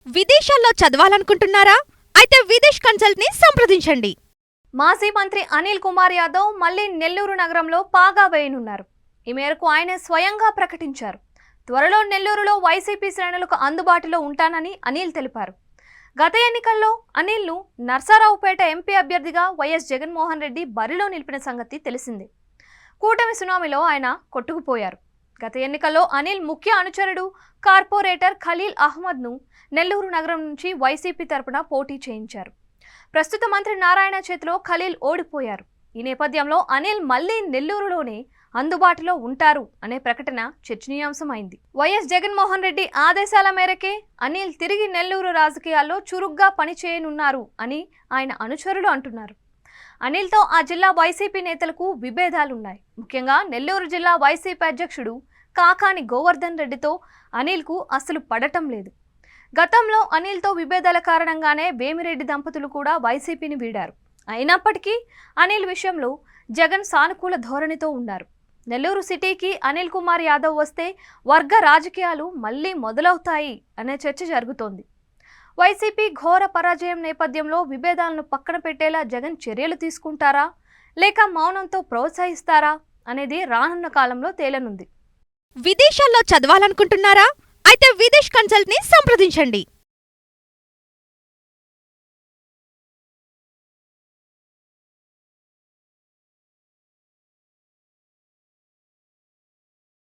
విదేశాల్లో చదవాలనుకుంటున్నారా? అయితే విదేశ్ కన్సల్ట్ ని సంప్రదించండి. మాజీ మంత్రి అనిల్ కుమార్ యాదవ్ మళ్లీ నెల్లూరు నగరంలో పాగా వేయనున్నారు. ఈ మేరకు ఆయన స్వయంగా ప్రకటించారు. త్వరలో నెల్లూరులో వైసీపీ శ్రేణులకు అందుబాటులో ఉంటానని అనిల్ తెలిపారు. గత ఎన్నికల్లో అనిల్ను నర్సారావుపేట ఎంపీ అభ్యర్థిగా వైఎస్ జగన్మోహన్ రెడ్డి బరిలో నిలిపిన సంగతి తెలిసిందే. కూటమి సునామీలో ఆయన కొట్టుకుపోయారు. గత ఎన్నికల్లో అనిల్ ముఖ్య అనుచరుడు కార్పొరేటర్ ఖలీల్ అహ్మద్ను నెల్లూరు నగరం నుంచి వైసీపీ తరపున పోటీ చేయించారు. ప్రస్తుత మంత్రి నారాయణ చేతిలో ఖలీల్ ఓడిపోయారు. ఈ నేపథ్యంలో అనిల్ మళ్లీ నెల్లూరులోనే అందుబాటులో ఉంటారు అనే ప్రకటన చర్చనీయాంశమైంది. వైఎస్ జగన్మోహన్ రెడ్డి ఆదేశాల మేరకే అనిల్ తిరిగి నెల్లూరు రాజకీయాల్లో చురుగ్గా పనిచేయనున్నారు అని ఆయన అనుచరులు అంటున్నారు. అనిల్తో ఆ జిల్లా వైసీపీ నేతలకు విభేదాలున్నాయి. ముఖ్యంగా నెల్లూరు జిల్లా వైసీపీ అధ్యక్షుడు కాకాని గోవర్ధన్ రెడ్డితో అనిల్కు అసలు పడటం లేదు. గతంలో అనిల్తో విభేదాల కారణంగానే వేమిరెడ్డి దంపతులు కూడా వైసీపీని వీడారు. అయినప్పటికీ అనిల్ విషయంలో జగన్ సానుకూల ధోరణితో ఉన్నారు. నెల్లూరు సిటీకి అనిల్ కుమార్ యాదవ్ వస్తే వర్గ రాజకీయాలు మళ్లీ మొదలవుతాయి అనే చర్చ జరుగుతోంది. వైసీపీ ఘోర పరాజయం నేపథ్యంలో విభేదాలను పక్కన పెట్టేలా జగన్ చర్యలు తీసుకుంటారా లేక మౌనంతో ప్రోత్సహిస్తారా అనేది రానున్న కాలంలో తేలనుంది. విదేశాల్లో చదవాలనుకుంటున్నారా? అయితే విదేశ్ కన్సల్ట్ ని సంప్రదించండి.